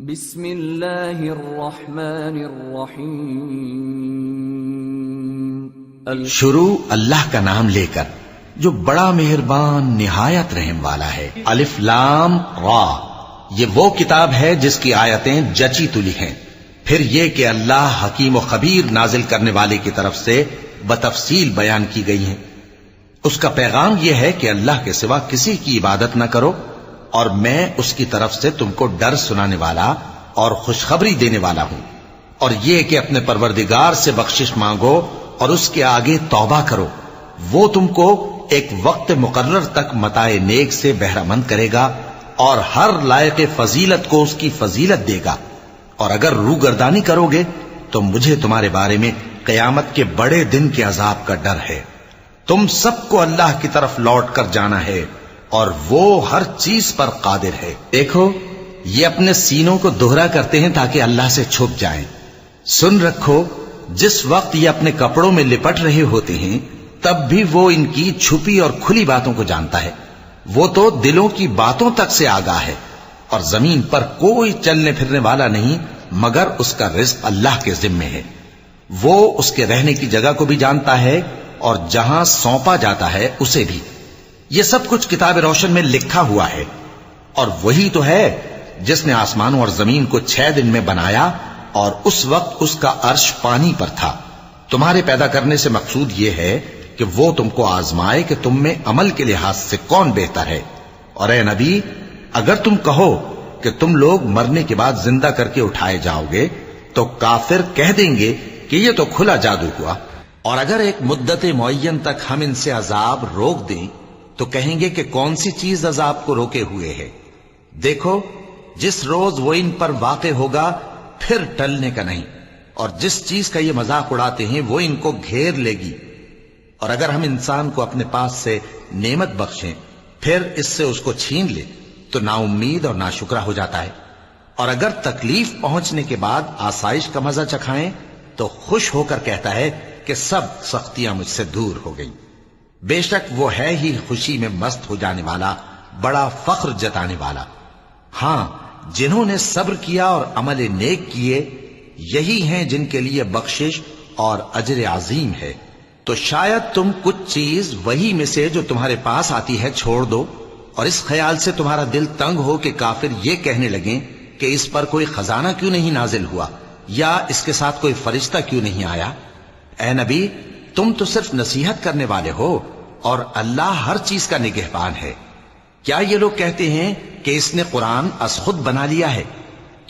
بسم اللہ الرحمن الرحیم شروع اللہ کا نام لے کر جو بڑا مہربان نہایت رحم والا ہے۔ الف لام را، یہ وہ کتاب ہے جس کی آیتیں جچی تلی ہیں۔ پھر یہ کہ اللہ حکیم و خبیر نازل کرنے والے کی طرف سے بتفصیل بیان کی گئی ہیں۔ اس کا پیغام یہ ہے کہ اللہ کے سوا کسی کی عبادت نہ کرو، اور میں اس کی طرف سے تم کو ڈر سنانے والا اور خوشخبری دینے والا ہوں۔ اور یہ کہ اپنے پروردگار سے بخشش مانگو اور اس کے آگے توبہ کرو، وہ تم کو ایک وقت مقرر تک متاع نیک سے بہرہ مند کرے گا اور ہر لائق فضیلت کو اس کی فضیلت دے گا۔ اور اگر روگردانی کرو گے تو مجھے تمہارے بارے میں قیامت کے بڑے دن کے عذاب کا ڈر ہے۔ تم سب کو اللہ کی طرف لوٹ کر جانا ہے اور وہ ہر چیز پر قادر ہے۔ دیکھو، یہ اپنے سینوں کو دوہرا کرتے ہیں تاکہ اللہ سے چھپ جائیں۔ سن رکھو، جس وقت یہ اپنے کپڑوں میں لپٹ رہے ہوتے ہیں تب بھی وہ ان کی چھپی اور کھلی باتوں کو جانتا ہے۔ وہ تو دلوں کی باتوں تک سے آگاہ ہے۔ اور زمین پر کوئی چلنے پھرنے والا نہیں مگر اس کا رزق اللہ کے ذمے ہے۔ وہ اس کے رہنے کی جگہ کو بھی جانتا ہے اور جہاں سونپا جاتا ہے اسے بھی۔ یہ سب کچھ کتاب روشن میں لکھا ہوا ہے۔ اور وہی تو ہے جس نے آسمانوں اور زمین کو 6 دن میں بنایا، اور اس وقت اس کا عرش پانی پر تھا۔ تمہارے پیدا کرنے سے مقصود یہ ہے کہ وہ تم کو آزمائے کہ تم میں عمل کے لحاظ سے کون بہتر ہے۔ اور اے نبی، اگر تم کہو کہ تم لوگ مرنے کے بعد زندہ کر کے اٹھائے جاؤ گے تو کافر کہہ دیں گے کہ یہ تو کھلا جادو ہوا۔ اور اگر ایک مدت معین تک ہم ان سے عذاب روک دیں تو کہیں گے کہ کون سی چیز عذاب کو روکے ہوئے ہے۔ دیکھو، جس روز وہ ان پر واقع ہوگا پھر ٹلنے کا نہیں، اور جس چیز کا یہ مذاق اڑاتے ہیں وہ ان کو گھیر لے گی۔ اور اگر ہم انسان کو اپنے پاس سے نعمت بخشیں پھر اس سے اس کو چھین لے تو نا امید اور ناشکرا ہو جاتا ہے۔ اور اگر تکلیف پہنچنے کے بعد آسائش کا مزہ چکھائیں تو خوش ہو کر کہتا ہے کہ سب سختیاں مجھ سے دور ہو گئیں۔ بے شک وہ ہے ہی خوشی میں مست ہو جانے والا، بڑا فخر جتانے والا۔ ہاں، جنہوں نے صبر کیا اور عمل نیک کیے، یہی ہیں جن کے لیے بخشش اور اجر عظیم ہے۔ تو شاید تم کچھ چیز وہی میں سے جو تمہارے پاس آتی ہے چھوڑ دو، اور اس خیال سے تمہارا دل تنگ ہو کہ کافر یہ کہنے لگیں کہ اس پر کوئی خزانہ کیوں نہیں نازل ہوا، یا اس کے ساتھ کوئی فرشتہ کیوں نہیں آیا۔ اے نبی، تم تو صرف نصیحت کرنے والے ہو، اور اللہ ہر چیز کا نگہبان ہے۔ کیا یہ لوگ کہتے ہیں کہ اس نے قرآن از خود بنا لیا ہے؟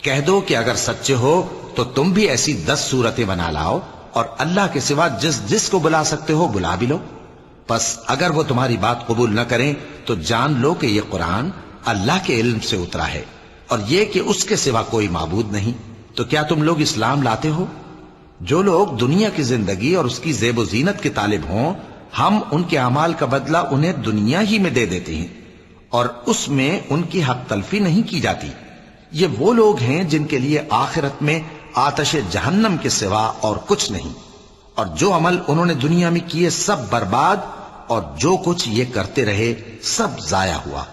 کہہ دو کہ اگر سچے ہو تو تم بھی ایسی 10 صورتیں بنا لاؤ، اور اللہ کے سوا جس جس کو بلا سکتے ہو بلا بھی لو۔ پس اگر وہ تمہاری بات قبول نہ کریں تو جان لو کہ یہ قرآن اللہ کے علم سے اترا ہے، اور یہ کہ اس کے سوا کوئی معبود نہیں۔ تو کیا تم لوگ اسلام لاتے ہو؟ جو لوگ دنیا کی زندگی اور اس کی زیب و زینت کے طالب ہوں، ہم ان کے اعمال کا بدلہ انہیں دنیا ہی میں دے دیتے ہیں، اور اس میں ان کی حق تلفی نہیں کی جاتی۔ یہ وہ لوگ ہیں جن کے لیے آخرت میں آتش جہنم کے سوا اور کچھ نہیں، اور جو عمل انہوں نے دنیا میں کیے سب برباد، اور جو کچھ یہ کرتے رہے سب ضائع ہوا۔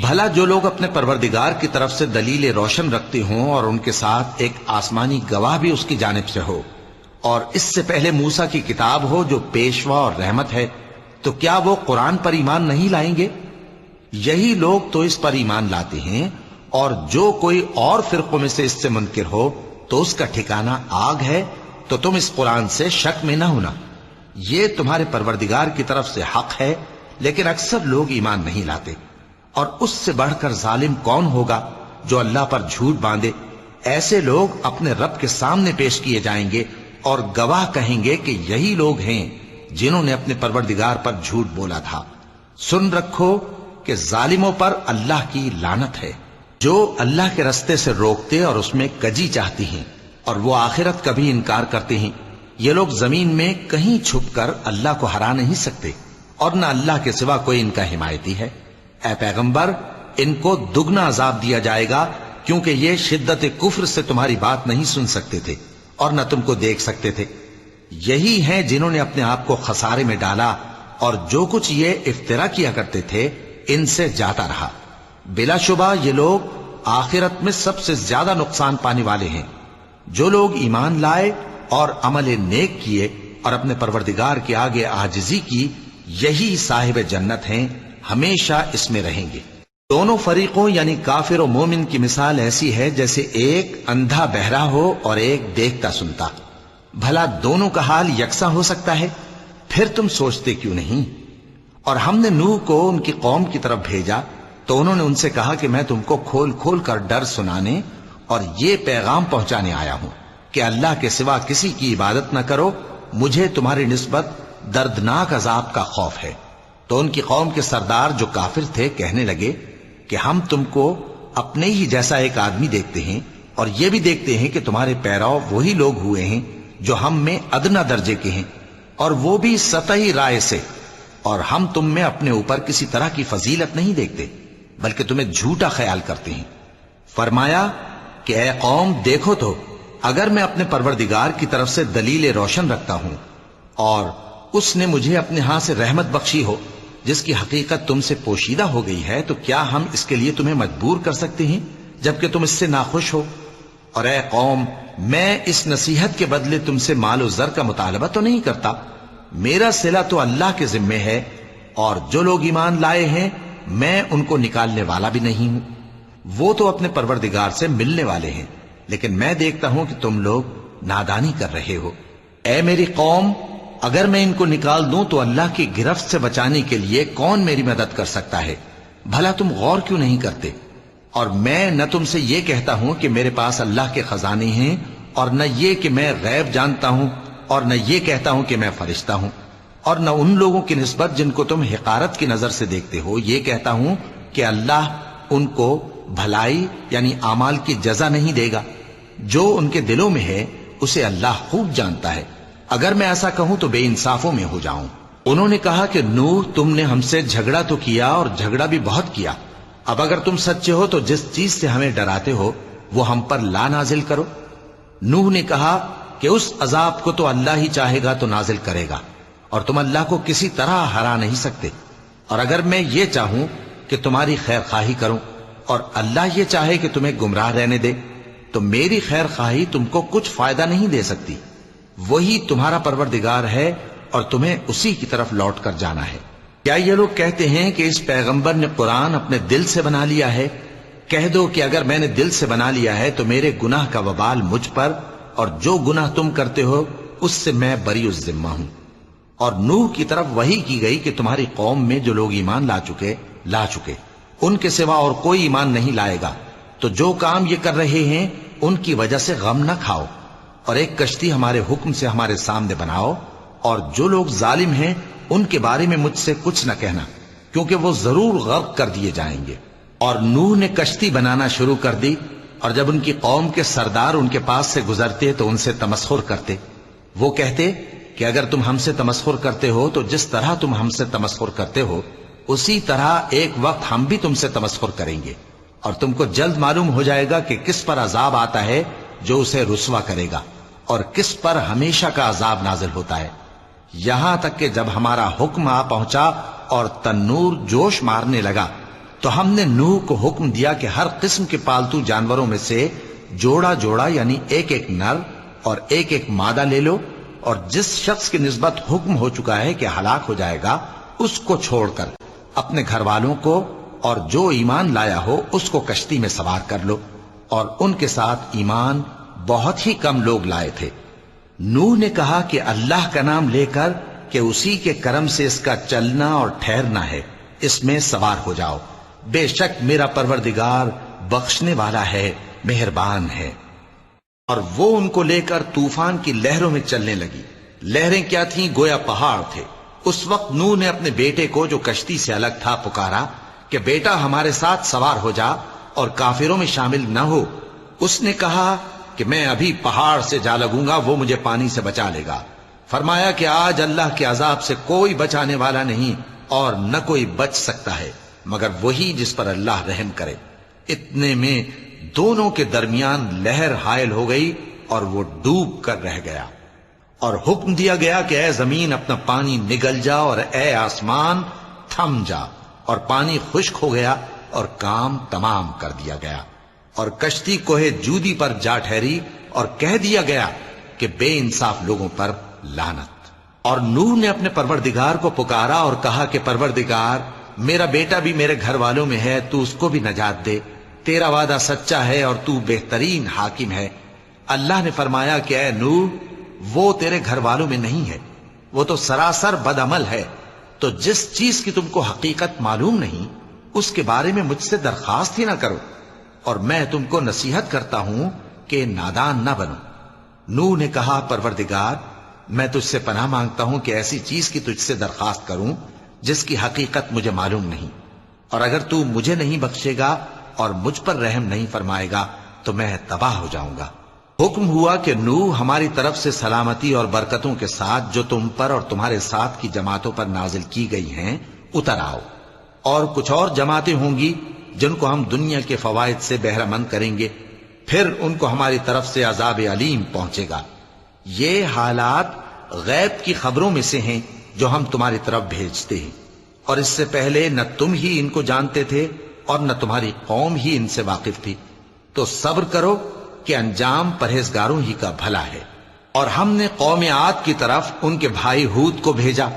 بھلا جو لوگ اپنے پروردگار کی طرف سے دلیل روشن رکھتے ہوں اور ان کے ساتھ ایک آسمانی گواہ بھی اس کی جانب سے ہو، اور اس سے پہلے موسیٰ کی کتاب ہو جو پیشوا اور رحمت ہے، تو کیا وہ قرآن پر ایمان نہیں لائیں گے؟ یہی لوگ تو اس پر ایمان لاتے ہیں، اور جو کوئی اور فرقوں میں سے اس سے منکر ہو تو اس کا ٹھکانہ آگ ہے۔ تو تم اس قرآن سے شک میں نہ ہونا، یہ تمہارے پروردگار کی طرف سے حق ہے، لیکن اکثر لوگ ایمان نہیں لاتے۔ اور اس سے بڑھ کر ظالم کون ہوگا جو اللہ پر جھوٹ باندھے؟ ایسے لوگ اپنے رب کے سامنے پیش کیے جائیں گے اور گواہ کہیں گے کہ یہی لوگ ہیں جنہوں نے اپنے پروردگار پر جھوٹ بولا تھا۔ سن رکھو کہ ظالموں پر اللہ کی لعنت ہے، جو اللہ کے رستے سے روکتے اور اس میں کجی چاہتی ہیں، اور وہ آخرت کا بھی انکار کرتے ہیں۔ یہ لوگ زمین میں کہیں چھپ کر اللہ کو ہرا نہیں سکتے، اور نہ اللہ کے سوا کوئی ان کا حمایتی ہے۔ اے پیغمبر، ان کو دگنا عذاب دیا جائے گا، کیونکہ یہ شدت کفر سے تمہاری بات نہیں سن سکتے تھے اور نہ تم کو دیکھ سکتے تھے۔ یہی ہیں جنہوں نے اپنے آپ کو خسارے میں ڈالا، اور جو کچھ یہ افترا کیا کرتے تھے ان سے جاتا رہا۔ بلا شبہ یہ لوگ آخرت میں سب سے زیادہ نقصان پانے والے ہیں۔ جو لوگ ایمان لائے اور عمل نیک کیے اور اپنے پروردگار کے آگے عاجزی کی، یہی صاحب جنت ہیں، ہمیشہ اس میں رہیں گے۔ دونوں فریقوں یعنی کافر و مومن کی مثال ایسی ہے جیسے ایک اندھا بہرا ہو اور ایک دیکھتا سنتا۔ بھلا دونوں کا حال یکساں ہو سکتا ہے؟ پھر تم سوچتے کیوں نہیں؟ اور ہم نے نوح کو ان کی قوم کی طرف بھیجا تو انہوں نے ان سے کہا کہ میں تم کو کھول کھول کر ڈر سنانے اور یہ پیغام پہنچانے آیا ہوں کہ اللہ کے سوا کسی کی عبادت نہ کرو، مجھے تمہاری نسبت دردناک عذاب کا خوف ہے۔ تو ان کی قوم کے سردار جو کافر تھے کہنے لگے کہ ہم تم کو اپنے ہی جیسا ایک آدمی دیکھتے ہیں اور یہ بھی دیکھتے ہیں کہ تمہارے پیرو وہی لوگ ہوئے ہیں جو ہم میں ادنا درجے کے ہیں، اور وہ بھی سطحی رائے سے، اور ہم تم میں اپنے اوپر کسی طرح کی فضیلت نہیں دیکھتے بلکہ تمہیں جھوٹا خیال کرتے ہیں۔ فرمایا کہ اے قوم دیکھو تو، اگر میں اپنے پروردگار کی طرف سے دلیل روشن رکھتا ہوں اور اس نے مجھے اپنے ہاں سے رحمت بخشی ہو جس کی حقیقت تم سے پوشیدہ ہو گئی ہے، تو کیا ہم اس کے لیے تمہیں مجبور کر سکتے ہیں جبکہ تم اس سے ناخوش ہو؟ اور اے قوم، میں اس نصیحت کے بدلے تم سے مال و زر کا مطالبہ تو نہیں کرتا، میرا صلہ تو اللہ کے ذمے ہے، اور جو لوگ ایمان لائے ہیں میں ان کو نکالنے والا بھی نہیں ہوں، وہ تو اپنے پروردگار سے ملنے والے ہیں، لیکن میں دیکھتا ہوں کہ تم لوگ نادانی کر رہے ہو۔ اے میری قوم، اگر میں ان کو نکال دوں تو اللہ کی گرفت سے بچانے کے لیے کون میری مدد کر سکتا ہے؟ بھلا تم غور کیوں نہیں کرتے؟ اور میں نہ تم سے یہ کہتا ہوں کہ میرے پاس اللہ کے خزانے ہیں، اور نہ یہ کہ میں غیب جانتا ہوں، اور نہ یہ کہتا ہوں کہ میں فرشتہ ہوں، اور نہ ان لوگوں کی نسبت جن کو تم حقارت کی نظر سے دیکھتے ہو یہ کہتا ہوں کہ اللہ ان کو بھلائی یعنی اعمال کی جزا نہیں دے گا۔ جو ان کے دلوں میں ہے اسے اللہ خوب جانتا ہے، اگر میں ایسا کہوں تو بے انصافوں میں ہو جاؤں۔ انہوں نے کہا کہ نوح، تم نے ہم سے جھگڑا تو کیا اور جھگڑا بھی بہت کیا، اب اگر تم سچے ہو تو جس چیز سے ہمیں ڈراتے ہو وہ ہم پر لا نازل کرو۔ نوح نے کہا کہ اس عذاب کو تو اللہ ہی چاہے گا تو نازل کرے گا، اور تم اللہ کو کسی طرح ہرا نہیں سکتے، اور اگر میں یہ چاہوں کہ تمہاری خیر خواہی کروں اور اللہ یہ چاہے کہ تمہیں گمراہ رہنے دے تو میری خیر خواہی تم کو کچھ فائدہ نہیں دے سکتی۔ وہی تمہارا پروردگار ہے اور تمہیں اسی کی طرف لوٹ کر جانا ہے۔ کیا یہ لوگ کہتے ہیں کہ اس پیغمبر نے قرآن اپنے دل سے بنا لیا ہے؟ کہہ دو کہ اگر میں نے دل سے بنا لیا ہے تو میرے گناہ کا وبال مجھ پر، اور جو گناہ تم کرتے ہو اس سے میں بری الذمہ ہوں۔ اور نوح کی طرف وحی کی گئی کہ تمہاری قوم میں جو لوگ ایمان لا چکے ان کے سوا اور کوئی ایمان نہیں لائے گا، تو جو کام یہ کر رہے ہیں ان کی وجہ سے غم نہ کھاؤ، اور ایک کشتی ہمارے حکم سے ہمارے سامنے بناؤ، اور جو لوگ ظالم ہیں ان کے بارے میں مجھ سے کچھ نہ کہنا، کیونکہ وہ ضرور غرق کر دیے جائیں گے۔ اور نوح نے کشتی بنانا شروع کر دی، اور جب ان کی قوم کے سردار ان کے پاس سے گزرتے تو ان سے تمسخر کرتے۔ وہ کہتے کہ اگر تم ہم سے تمسخر کرتے ہو تو جس طرح تم ہم سے تمسخر کرتے ہو اسی طرح ایک وقت ہم بھی تم سے تمسخر کریں گے، اور تم کو جلد معلوم ہو جائے گا کہ کس پر عذاب آتا ہے جو اسے رسوا کرے گا، اور کس پر ہمیشہ کا عذاب نازل ہوتا ہے۔ یہاں تک کہ جب ہمارا حکم آ پہنچا اور تنور جوش مارنے لگا تو ہم نے نوح کو حکم دیا کہ ہر قسم کے پالتو جانوروں میں سے جوڑا جوڑا یعنی ایک ایک نر اور ایک ایک مادہ لے لو، اور جس شخص کی نسبت حکم ہو چکا ہے کہ ہلاک ہو جائے گا اس کو چھوڑ کر اپنے گھر والوں کو اور جو ایمان لایا ہو اس کو کشتی میں سوار کر لو۔ اور ان کے ساتھ ایمان بہت ہی کم لوگ لائے تھے۔ نوح نے کہا کہ اللہ کا نام لے کر کہ اسی کے کرم سے اس کا چلنا اور ٹھہرنا ہے، اس میں سوار ہو جاؤ، بے شک میرا پروردگار بخشنے والا ہے، مہربان ہے۔ اور وہ ان کو لے کر طوفان کی لہروں میں چلنے لگی۔ لہریں کیا تھیں؟ گویا پہاڑ تھے۔ اس وقت نوح نے اپنے بیٹے کو جو کشتی سے الگ تھا پکارا کہ بیٹا ہمارے ساتھ سوار ہو جا اور کافروں میں شامل نہ ہو۔ اس نے کہا کہ میں ابھی پہاڑ سے جا لگوں گا، وہ مجھے پانی سے بچا لے گا۔ فرمایا کہ آج اللہ کے عذاب سے کوئی بچانے والا نہیں اور نہ کوئی بچ سکتا ہے مگر وہی جس پر اللہ رحم کرے۔ اتنے میں دونوں کے درمیان لہر حائل ہو گئی اور وہ ڈوب کر رہ گیا، اور حکم دیا گیا کہ اے زمین اپنا پانی نگل جا، اور اے آسمان تھم جا، اور پانی خشک ہو گیا اور کام تمام کر دیا گیا۔ اور کشتی کوہ جودی پر جا ٹھہری اور کہہ دیا گیا کہ بے انصاف لوگوں پر لعنت۔ اور نوح نے اپنے پروردگار کو پکارا اور کہا کہ پروردگار، میرا بیٹا بھی میرے گھر والوں میں ہے، تو اس کو بھی نجات دے، تیرا وعدہ سچا ہے اور تو بہترین حاکم ہے۔ اللہ نے فرمایا کہ اے نوح، وہ تیرے گھر والوں میں نہیں ہے، وہ تو سراسر بد عمل ہے، تو جس چیز کی تم کو حقیقت معلوم نہیں اس کے بارے میں مجھ سے درخواست ہی نہ کرو، اور میں تم کو نصیحت کرتا ہوں کہ نادان نہ بنو۔ نوح نے کہا پروردگار، میں تجھ سے پناہ مانگتا ہوں کہ ایسی چیز کی تجھ سے درخواست کروں جس کی حقیقت مجھے معلوم نہیں، اور اگر تو مجھے نہیں بخشے گا اور مجھ پر رحم نہیں فرمائے گا تو میں تباہ ہو جاؤں گا۔ حکم ہوا کہ نوح، ہماری طرف سے سلامتی اور برکتوں کے ساتھ جو تم پر اور تمہارے ساتھ کی جماعتوں پر نازل کی گئی ہیں اتر آؤ، اور کچھ اور جماعتیں ہوں گی جن کو ہم دنیا کے فوائد سے بہرہ مند کریں گے، پھر ان کو ہماری طرف سے عذاب علیم پہنچے گا۔ یہ حالات غیب کی خبروں میں سے ہیں جو ہم تمہاری طرف بھیجتے ہیں، اور اس سے پہلے نہ تم ہی ان کو جانتے تھے اور نہ تمہاری قوم ہی ان سے واقف تھی، تو صبر کرو کہ انجام پرہیزگاروں ہی کا بھلا ہے۔ اور ہم نے قوم عاد کی طرف ان کے بھائی ہود کو بھیجا،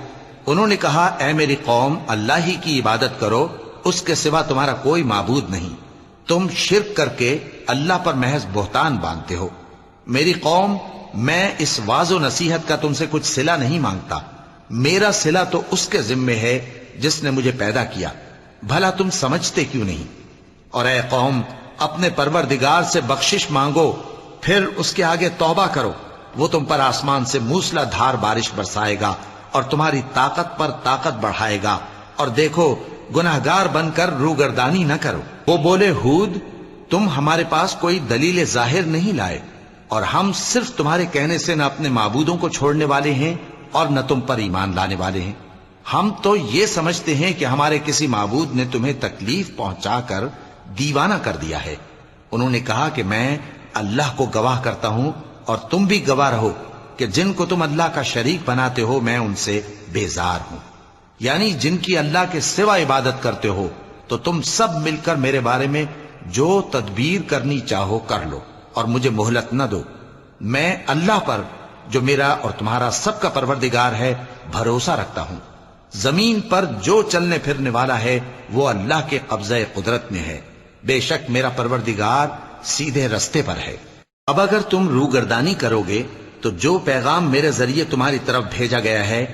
انہوں نے کہا اے میری قوم، اللہ ہی کی عبادت کرو، اس کے سوا تمہارا کوئی معبود نہیں، تم شرک کر کے اللہ پر محض بہتان باندھتے ہو۔ میری قوم، میں اس واعظ و نصیحت کا تم سے کچھ صلہ نہیں مانگتا، میرا صلہ تو اس کے ذمے ہے جس نے مجھے پیدا کیا، بھلا تم سمجھتے کیوں نہیں؟ اور اے قوم، اپنے پروردگار سے بخشش مانگو، پھر اس کے آگے توبہ کرو، وہ تم پر آسمان سے موسلا دھار بارش برسائے گا اور تمہاری طاقت پر طاقت بڑھائے گا، اور دیکھو گناہگار بن کر روگردانی نہ کرو۔ وہ بولے ہود، تم ہمارے پاس کوئی دلیل ظاہر نہیں لائے، اور ہم صرف تمہارے کہنے سے نہ اپنے معبودوں کو چھوڑنے والے ہیں اور نہ تم پر ایمان لانے والے ہیں، ہم تو یہ سمجھتے ہیں کہ ہمارے کسی معبود نے تمہیں تکلیف پہنچا کر دیوانہ کر دیا ہے۔ انہوں نے کہا کہ میں اللہ کو گواہ کرتا ہوں اور تم بھی گواہ رہو کہ جن کو تم اللہ کا شریک بناتے ہو میں ان سے بیزار ہوں، یعنی جن کی اللہ کے سوا عبادت کرتے ہو، تو تم سب مل کر میرے بارے میں جو تدبیر کرنی چاہو کر لو اور مجھے مہلت نہ دو۔ میں اللہ پر جو میرا اور تمہارا سب کا پروردگار ہے بھروسہ رکھتا ہوں۔ زمین پر جو چلنے پھرنے والا ہے وہ اللہ کے قبضہ قدرت میں ہے، بے شک میرا پروردگار سیدھے رستے پر ہے۔ اب اگر تم روگردانی کرو گے تو جو پیغام میرے ذریعے تمہاری طرف بھیجا گیا ہے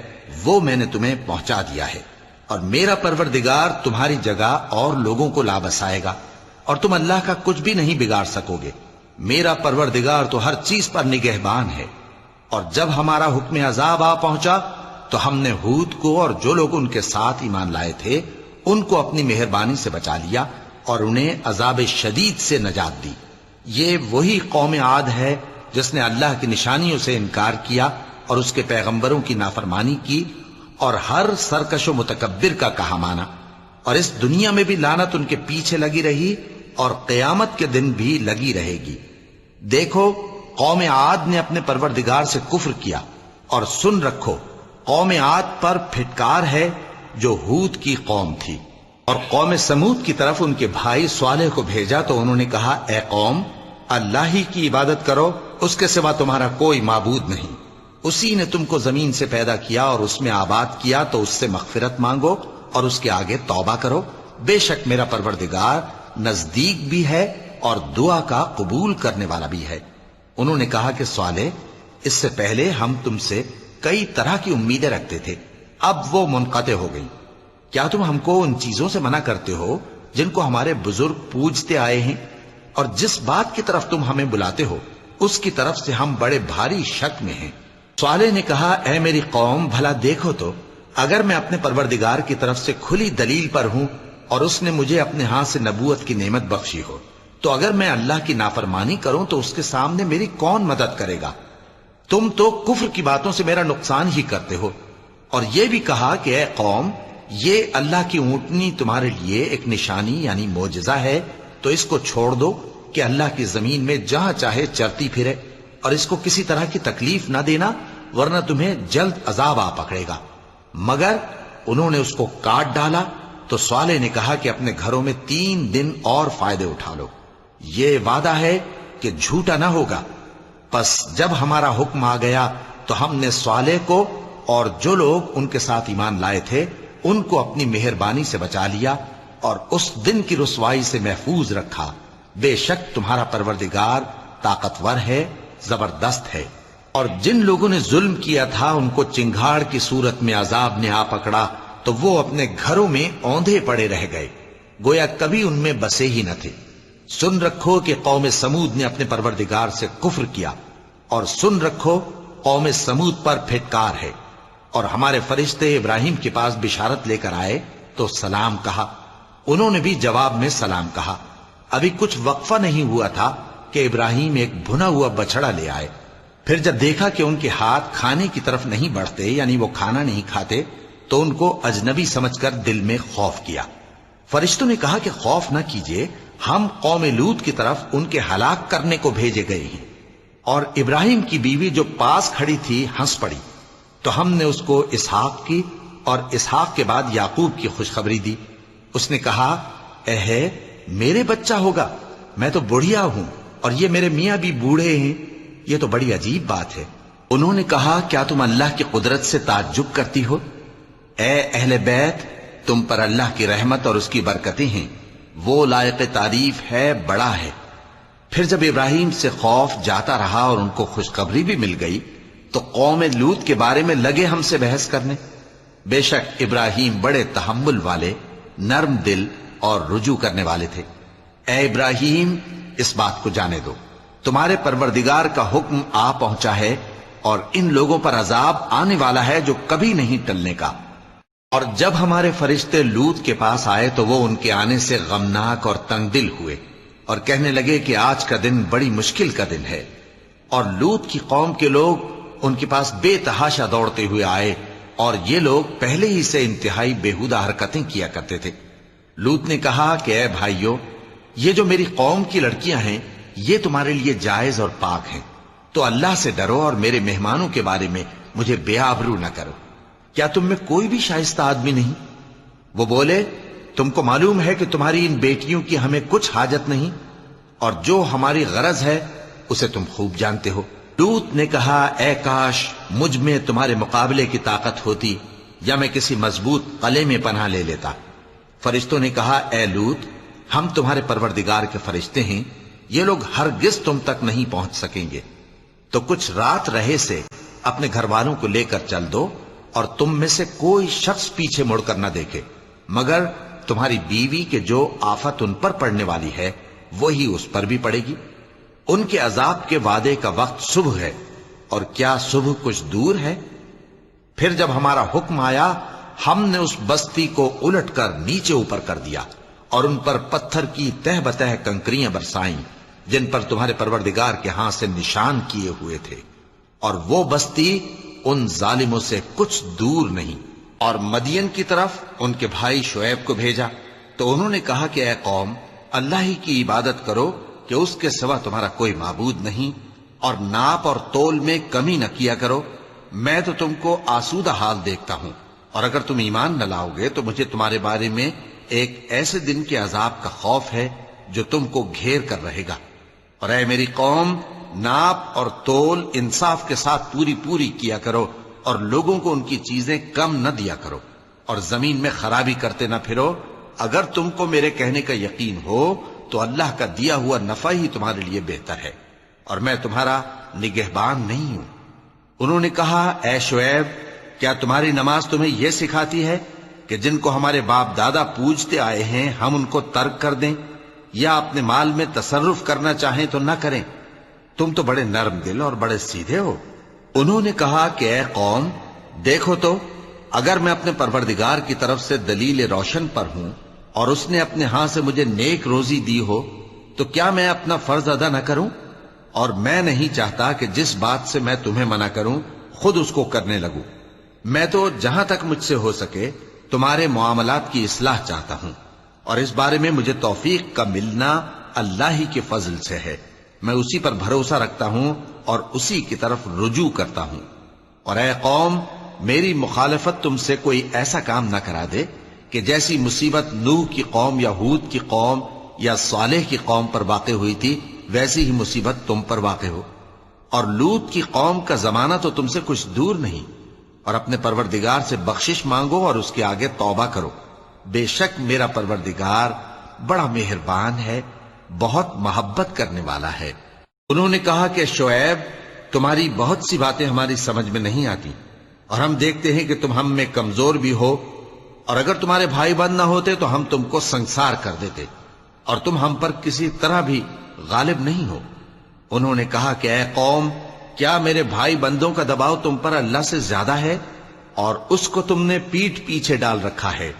وہ میں نے تمہیں پہنچا دیا ہے، اور میرا پروردگار تمہاری جگہ اور لوگوں کو لا بسائے گا، اور تم اللہ کا کچھ بھی نہیں بگاڑ سکو گے۔ میرا پروردگار تو ہر چیز پر نگہبان ہے۔ اور جب ہمارا حکم عذاب آ پہنچا تو ہم نے ہود کو اور جو لوگ ان کے ساتھ ایمان لائے تھے ان کو اپنی مہربانی سے بچا لیا اور انہیں عذاب شدید سے نجات دی۔ یہ وہی قوم عاد ہے جس نے اللہ کی نشانیوں سے انکار کیا اور اس کے پیغمبروں کی نافرمانی کی اور ہر سرکش و متکبر کا کہا مانا، اور اس دنیا میں بھی لعنت ان کے پیچھے لگی رہی اور قیامت کے دن بھی لگی رہے گی۔ دیکھو قوم عاد نے اپنے پروردگار سے کفر کیا، اور سن رکھو قوم عاد پر پھٹکار ہے جو ہود کی قوم تھی۔ اور قوم سمود کی طرف ان کے بھائی صالح کو بھیجا تو انہوں نے کہا اے قوم، اللہ ہی کی عبادت کرو، اس کے سوا تمہارا کوئی معبود نہیں، اسی نے تم کو زمین سے پیدا کیا اور اس میں آباد کیا، تو اس سے مغفرت مانگو اور اس کے آگے توبہ کرو، بے شک میرا پروردگار نزدیک بھی ہے اور دعا کا قبول کرنے والا بھی ہے۔ انہوں نے کہا کہ صالح، اس سے پہلے ہم تم سے کئی طرح کی امیدیں رکھتے تھے، اب وہ منقطع ہو گئی۔ کیا تم ہم کو ان چیزوں سے منع کرتے ہو جن کو ہمارے بزرگ پوجتے آئے ہیں؟ اور جس بات کی طرف تم ہمیں بلاتے ہو اس کی طرف سے ہم بڑے بھاری شک میں ہیں۔ صالح نے کہا اے میری قوم، بھلا دیکھو تو اگر میں اپنے پروردگار کی طرف سے کھلی دلیل پر ہوں اور اس نے مجھے اپنے ہاتھ سے نبوت کی نعمت بخشی ہو، تو اگر میں اللہ کی نافرمانی کروں تو اس کے سامنے میری کون مدد کرے گا؟ تم تو کفر کی باتوں سے میرا نقصان ہی کرتے ہو۔ اور یہ بھی کہا کہ اے قوم، یہ اللہ کی اونٹنی تمہارے لیے ایک نشانی یعنی معجزہ ہے، تو اس کو چھوڑ دو کہ اللہ کی زمین میں جہاں چاہے چرتی پھرے، اور اس کو کسی طرح کی تکلیف نہ دینا ورنہ تمہیں جلد عذاب آ پکڑے گا۔ مگر انہوں نے اس کو کاٹ ڈالا تو صالح نے کہا کہ اپنے گھروں میں 3 دن اور فائدے اٹھا لو، یہ وعدہ ہے کہ جھوٹا نہ ہوگا۔ پس جب ہمارا حکم آ گیا تو ہم نے صالح کو اور جو لوگ ان کے ساتھ ایمان لائے تھے ان کو اپنی مہربانی سے بچا لیا اور اس دن کی رسوائی سے محفوظ رکھا۔ بے شک تمہارا پروردگار طاقتور ہے، زبردست ہے۔ اور جن لوگوں نے ظلم کیا تھا ان کو چنگھاڑ کی صورت میں عذاب نے آ پکڑا تو وہ اپنے گھروں میں اوندھے پڑے رہ گئے، گویا کبھی ان میں بسے ہی نہ تھے۔ سن رکھو کہ قوم سمود نے اپنے پروردگار سے کفر کیا، اور سن رکھو قوم سمود پر پھٹکار ہے۔ اور ہمارے فرشتے ابراہیم کے پاس بشارت لے کر آئے تو سلام کہا، انہوں نے بھی جواب میں سلام کہا۔ ابھی کچھ وقفہ نہیں ہوا تھا کہ ابراہیم ایک بھنا ہوا بچڑا لے آئے۔ پھر جب دیکھا کہ ان کے ہاتھ کھانے کی طرف نہیں بڑھتے، یعنی وہ کھانا نہیں کھاتے، تو ان کو اجنبی سمجھ کر دل میں خوف کیا۔ فرشتوں نے کہا کہ خوف نہ کیجیے، ہم قوم لوط کی طرف ان کے ہلاک کرنے کو بھیجے گئے ہیں۔ اور ابراہیم کی بیوی جو پاس کھڑی تھی ہنس پڑی، تو ہم نے اس کو اسحاق کی اور اسحاق کے بعد یعقوب کی خوشخبری دی۔ اس نے کہا، اے میرے بچہ ہوگا، میں تو بڑھیا ہوں اور یہ میرے میاں بھی بوڑھے ہیں، یہ تو بڑی عجیب بات ہے۔ انہوں نے کہا، کیا تم اللہ کی قدرت سے تعجب کرتی ہو؟ اے اہل بیت، تم پر اللہ کی رحمت اور اس کی برکتیں ہیں، وہ لائق تعریف ہے، بڑا ہے۔ پھر جب ابراہیم سے خوف جاتا رہا اور ان کو خوشخبری بھی مل گئی تو قوم لوط کے بارے میں لگے ہم سے بحث کرنے۔ بے شک ابراہیم بڑے تحمل والے، نرم دل اور رجوع کرنے والے تھے۔ اے ابراہیم، اس بات کو جانے دو، تمہارے پروردگار کا حکم آ پہنچا ہے اور ان لوگوں پر عذاب آنے والا ہے جو کبھی نہیں ٹلنے کا۔ اور جب ہمارے فرشتے لوط کے پاس آئے تو وہ ان کے آنے سے غمناک اور تنگ دل ہوئے اور کہنے لگے کہ آج کا دن بڑی مشکل کا دن ہے۔ اور لوط کی قوم کے لوگ ان کے پاس بے تحاشا دوڑتے ہوئے آئے، اور یہ لوگ پہلے ہی سے انتہائی بےہودہ حرکتیں کیا کرتے تھے۔ لوط نے کہا کہ اے بھائیو، یہ جو میری قوم کی لڑکیاں ہیں یہ تمہارے لیے جائز اور پاک ہیں، تو اللہ سے ڈرو اور میرے مہمانوں کے بارے میں مجھے بے آبرو نہ کرو۔ کیا تم میں کوئی بھی شائستہ آدمی نہیں؟ وہ بولے، تم کو معلوم ہے کہ تمہاری ان بیٹیوں کی ہمیں کچھ حاجت نہیں، اور جو ہماری غرض ہے اسے تم خوب جانتے ہو۔ لوط نے کہا، اے کاش مجھ میں تمہارے مقابلے کی طاقت ہوتی، یا میں کسی مضبوط قلعے میں پناہ لے لیتا۔ فرشتوں نے کہا، اے لوط، ہم تمہارے پروردگار کے فرشتے ہیں، یہ لوگ ہرگز تم تک نہیں پہنچ سکیں گے، تو کچھ رات رہے سے اپنے گھر والوں کو لے کر چل دو، اور تم میں سے کوئی شخص پیچھے مڑ کر نہ دیکھے، مگر تمہاری بیوی کے جو آفت ان پر پڑنے والی ہے وہی اس پر بھی پڑے گی۔ ان کے عذاب کے وعدے کا وقت صبح ہے، اور کیا صبح کچھ دور ہے؟ پھر جب ہمارا حکم آیا ہم نے اس بستی کو الٹ کر نیچے اوپر کر دیا اور ان پر پتھر کی تہ بتہ کنکریاں برسائیں جن پر تمہارے پروردگار کے ہاں سے نشان کیے ہوئے تھے، اور وہ بستی ان ظالموں سے کچھ دور نہیں۔ اور مدین کی طرف ان کے بھائی شعیب کو بھیجا تو انہوں نے کہا کہ اے قوم، اللہ ہی کی عبادت کرو کہ اس کے سوا تمہارا کوئی معبود نہیں، اور ناپ اور تول میں کمی نہ کیا کرو، میں تو تم کو آسودہ حال دیکھتا ہوں، اور اگر تم ایمان نہ لاؤ گے تو مجھے تمہارے بارے میں ایک ایسے دن کے عذاب کا خوف ہے جو تم کو گھیر کر رہے گا۔ اور اے میری قوم، ناپ اور تول انصاف کے ساتھ پوری پوری کیا کرو، اور لوگوں کو ان کی چیزیں کم نہ دیا کرو، اور زمین میں خرابی کرتے نہ پھرو۔ اگر تم کو میرے کہنے کا یقین ہو تو اللہ کا دیا ہوا نفع ہی تمہارے لیے بہتر ہے، اور میں تمہارا نگہبان نہیں ہوں۔ انہوں نے کہا، اے شعیب، کیا تمہاری نماز تمہیں یہ سکھاتی ہے کہ جن کو ہمارے باپ دادا پوجتے آئے ہیں ہم ان کو ترک کر دیں، یا اپنے مال میں تصرف کرنا چاہیں تو نہ کریں؟ تم تو بڑے نرم دل اور بڑے سیدھے ہو۔ انہوں نے کہا کہ اے قوم، دیکھو تو، اگر میں اپنے پروردگار کی طرف سے دلیل روشن پر ہوں اور اس نے اپنے ہاں سے مجھے نیک روزی دی ہو تو کیا میں اپنا فرض ادا نہ کروں؟ اور میں نہیں چاہتا کہ جس بات سے میں تمہیں منع کروں خود اس کو کرنے لگوں۔ میں تو جہاں تک مجھ سے ہو سکے تمہارے معاملات کی اصلاح چاہتا ہوں، اور اس بارے میں مجھے توفیق کا ملنا اللہ ہی کے فضل سے ہے۔ میں اسی پر بھروسہ رکھتا ہوں اور اسی کی طرف رجوع کرتا ہوں۔ اور اے قوم، میری مخالفت تم سے کوئی ایسا کام نہ کرا دے کہ جیسی مصیبت نوح کی قوم یا ہود کی قوم یا صالح کی قوم پر واقع ہوئی تھی ویسی ہی مصیبت تم پر واقع ہو. اور لوط کی قوم کا زمانہ تو تم سے کچھ دور نہیں. اور اپنے پروردگار سے بخشش مانگو اور اس کے آگے توبہ کرو. بے شک میرا پروردگار بڑا مہربان ہے، بہت محبت کرنے والا ہے. انہوں نے کہا کہ شعیب، تمہاری بہت سی باتیں ہماری سمجھ میں نہیں آتی، اور ہم دیکھتے ہیں کہ تم ہم میں کمزور بھی ہو، اور اگر تمہارے بھائی بند نہ ہوتے تو ہم تم کو سنسار کر دیتے، اور تم ہم پر کسی طرح بھی غالب نہیں ہو. انہوں نے کہا کہ اے قوم، کیا میرے بھائی بندوں کا دباؤ تم پر اللہ سے زیادہ ہے، اور اس کو تم نے پیٹھ پیچھے ڈال رکھا ہے؟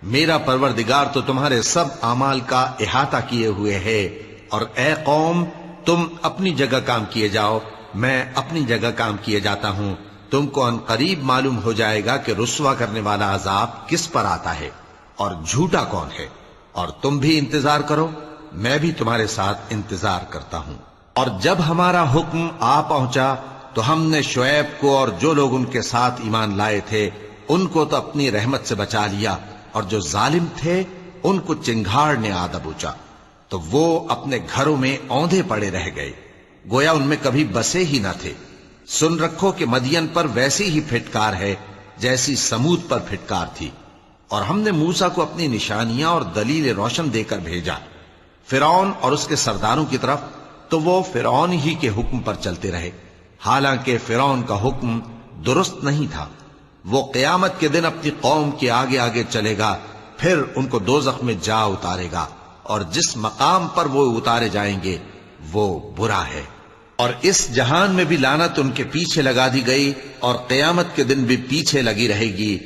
میرا پروردگار تو تمہارے سب اعمال کا احاطہ کیے ہوئے ہے. اور اے قوم، تم اپنی جگہ کام کیے جاؤ، میں اپنی جگہ کام کیے جاتا ہوں. تم کو ان قریب معلوم ہو جائے گا کہ رسوا کرنے والا عذاب کس پر آتا ہے اور جھوٹا کون ہے. اور تم بھی انتظار کرو، میں بھی تمہارے ساتھ انتظار کرتا ہوں. اور جب ہمارا حکم آ پہنچا تو ہم نے شعیب کو اور جو لوگ ان کے ساتھ ایمان لائے تھے ان کو تو اپنی رحمت سے بچا لیا، اور جو ظالم تھے ان کو چنگھاڑ نے آ دبوچا، تو وہ اپنے گھروں میں اوندھے پڑے رہ گئے، گویا ان میں کبھی بسے ہی نہ تھے. سن رکھو کہ مدین پر ویسی ہی پھٹکار ہے جیسی سمود پر پھٹکار تھی. اور ہم نے موسیٰ کو اپنی نشانیاں اور دلیل روشن دے کر بھیجا فرعون اور اس کے سرداروں کی طرف، تو وہ فرعون ہی کے حکم پر چلتے رہے، حالانکہ فرعون کا حکم درست نہیں تھا. وہ قیامت کے دن اپنی قوم کے آگے آگے چلے گا، پھر ان کو دوزخ میں جا اتارے گا، اور جس مقام پر وہ اتارے جائیں گے وہ برا ہے. اور اس جہان میں بھی لعنت ان کے پیچھے لگا دی گئی، اور قیامت کے دن بھی پیچھے لگی رہے گی.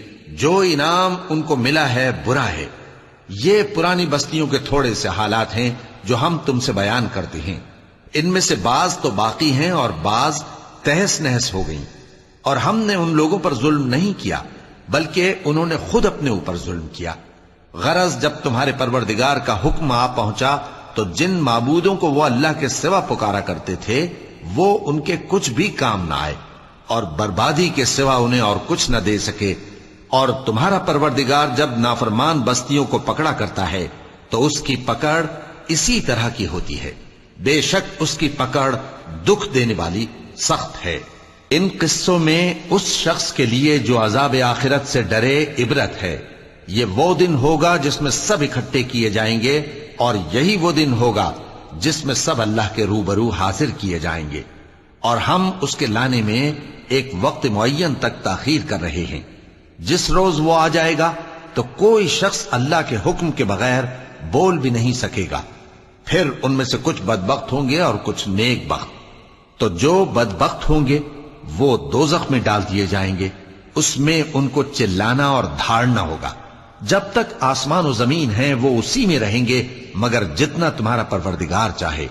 جو انعام ان کو ملا ہے برا ہے. یہ پرانی بستیوں کے تھوڑے سے حالات ہیں جو ہم تم سے بیان کرتے ہیں. ان میں سے بعض تو باقی ہیں اور بعض تہس نہس ہو گئیں. اور ہم نے ان لوگوں پر ظلم نہیں کیا بلکہ انہوں نے خود اپنے اوپر ظلم کیا. غرض جب تمہارے پروردگار کا حکم آ پہنچا تو جن معبودوں کو وہ اللہ کے سوا پکارا کرتے تھے وہ ان کے کچھ بھی کام نہ آئے، اور بربادی کے سوا انہیں اور کچھ نہ دے سکے. اور تمہارا پروردگار جب نافرمان بستیوں کو پکڑا کرتا ہے تو اس کی پکڑ اسی طرح کی ہوتی ہے. بے شک اس کی پکڑ دکھ دینے والی سخت ہے. ان قصوں میں اس شخص کے لیے جو عذاب آخرت سے ڈرے عبرت ہے. یہ وہ دن ہوگا جس میں سب اکٹھے کیے جائیں گے، اور یہی وہ دن ہوگا جس میں سب اللہ کے روبرو حاضر کیے جائیں گے. اور ہم اس کے لانے میں ایک وقت معین تک تاخیر کر رہے ہیں. جس روز وہ آ جائے گا تو کوئی شخص اللہ کے حکم کے بغیر بول بھی نہیں سکے گا. پھر ان میں سے کچھ بدبخت ہوں گے اور کچھ نیک بخت. تو جو بدبخت ہوں گے وہ دوزخ میں ڈال دیے جائیں گے، اس میں ان کو چلانا اور دھاڑنا ہوگا. جب تک آسمان و زمین ہیں وہ اسی میں رہیں گے مگر جتنا تمہارا پروردگار چاہے.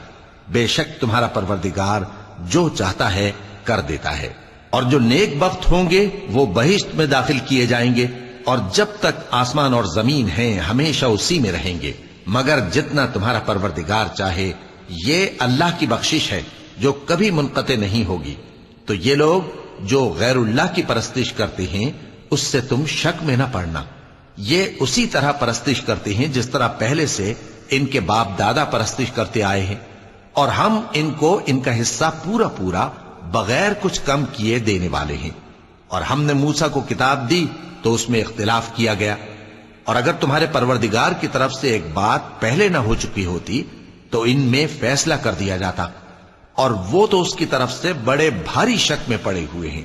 بے شک تمہارا پروردگار جو چاہتا ہے کر دیتا ہے. اور جو نیک بخت ہوں گے وہ بہشت میں داخل کیے جائیں گے، اور جب تک آسمان اور زمین ہیں ہمیشہ اسی میں رہیں گے مگر جتنا تمہارا پروردگار چاہے. یہ اللہ کی بخشش ہے جو کبھی منقطع نہیں ہوگی. تو یہ لوگ جو غیر اللہ کی پرستش کرتے ہیں اس سے تم شک میں نہ پڑنا. یہ اسی طرح پرستش کرتے ہیں جس طرح پہلے سے ان کے باپ دادا پرستش کرتے آئے ہیں، اور ہم ان کو ان کا حصہ پورا پورا بغیر کچھ کم کیے دینے والے ہیں. اور ہم نے موسیٰ کو کتاب دی تو اس میں اختلاف کیا گیا، اور اگر تمہارے پروردگار کی طرف سے ایک بات پہلے نہ ہو چکی ہوتی تو ان میں فیصلہ کر دیا جاتا، اور وہ تو اس کی طرف سے بڑے بھاری شک میں پڑے ہوئے ہیں.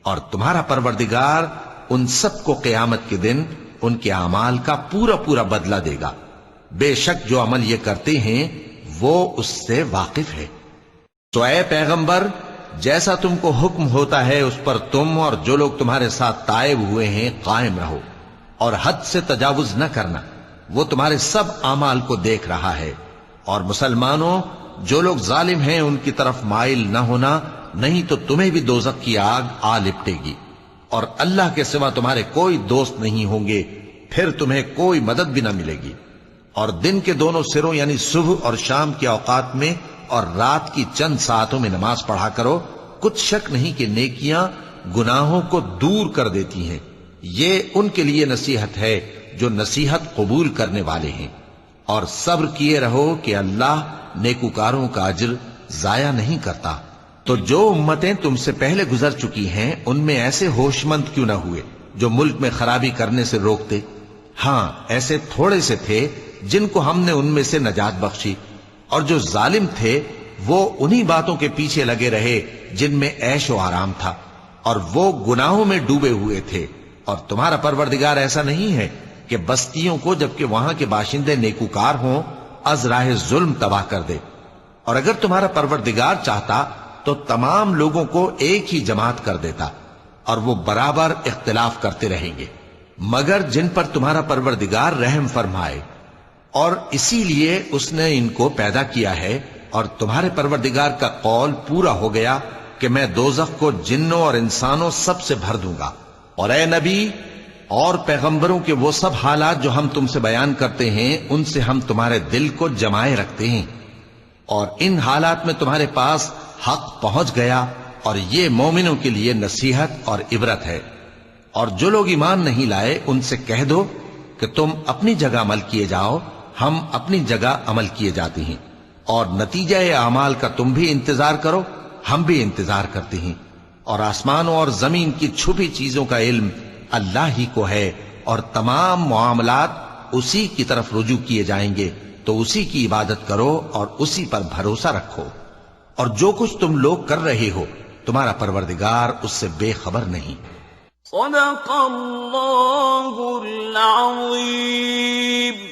اور تمہارا پروردگار ان سب کو قیامت کے دن ان کے اعمال کا پورا پورا بدلہ دے گا. بے شک جو عمل یہ کرتے ہیں وہ اس سے واقف ہے. تو اے پیغمبر، جیسا تم کو حکم ہوتا ہے اس پر تم اور جو لوگ تمہارے ساتھ تائب ہوئے ہیں قائم رہو، اور حد سے تجاوز نہ کرنا. وہ تمہارے سب اعمال کو دیکھ رہا ہے. اور مسلمانوں، جو لوگ ظالم ہیں ان کی طرف مائل نہ ہونا، نہیں تو تمہیں بھی دوزخ کی آگ آ لپٹے گی. اور اللہ کے سوا تمہارے کوئی دوست نہیں ہوں گے، پھر تمہیں کوئی مدد بھی نہ ملے گی. اور دن کے دونوں سروں یعنی صبح اور شام کے اوقات میں اور رات کی چند ساعتوں میں نماز پڑھا کرو. کچھ شک نہیں کہ نیکیاں گناہوں کو دور کر دیتی ہیں. یہ ان کے لیے نصیحت ہے جو نصیحت قبول کرنے والے ہیں. اور صبر کیے رہو کہ اللہ نیکوکاروں کا اجر ضائع نہیں کرتا۔ تو جو امتیں تم سے پہلے گزر چکی ہیں ان میں ایسے ہوش مند کیوں نہ ہوئے جو ملک میں خرابی کرنے سے روکتے؟ ہاں ایسے تھوڑے سے تھے جن کو ہم نے ان میں سے نجات بخشی، اور جو ظالم تھے وہ انہی باتوں کے پیچھے لگے رہے جن میں عیش و آرام تھا، اور وہ گناہوں میں ڈوبے ہوئے تھے۔ اور تمہارا پروردگار ایسا نہیں ہے کہ بستیوں کو جبکہ وہاں کے باشندے نیکوکار ہوں از راہ ظلم تباہ کر دے۔ اور اگر تمہارا پروردگار چاہتا تو تمام لوگوں کو ایک ہی جماعت کر دیتا، اور وہ برابر اختلاف کرتے رہیں گے، مگر جن پر تمہارا پروردگار رحم فرمائے، اور اسی لیے اس نے ان کو پیدا کیا ہے۔ اور تمہارے پروردگار کا قول پورا ہو گیا کہ میں دوزخ کو جنوں اور انسانوں سب سے بھر دوں گا۔ اور اے نبی اور پیغمبروں کے وہ سب حالات جو ہم تم سے بیان کرتے ہیں ان سے ہم تمہارے دل کو جمائے رکھتے ہیں، اور ان حالات میں تمہارے پاس حق پہنچ گیا، اور یہ مومنوں کے لیے نصیحت اور عبرت ہے۔ اور جو لوگ ایمان نہیں لائے ان سے کہہ دو کہ تم اپنی جگہ عمل کیے جاؤ، ہم اپنی جگہ عمل کیے جاتے ہیں، اور نتیجہ اعمال کا تم بھی انتظار کرو، ہم بھی انتظار کرتے ہیں۔ اور آسمانوں اور زمین کی چھپی چیزوں کا علم اللہ ہی کو ہے، اور تمام معاملات اسی کی طرف رجوع کیے جائیں گے، تو اسی کی عبادت کرو اور اسی پر بھروسہ رکھو۔ اور جو کچھ تم لوگ کر رہے ہو تمہارا پروردگار اس سے بے خبر نہیں۔ صدق اللہ العظیم۔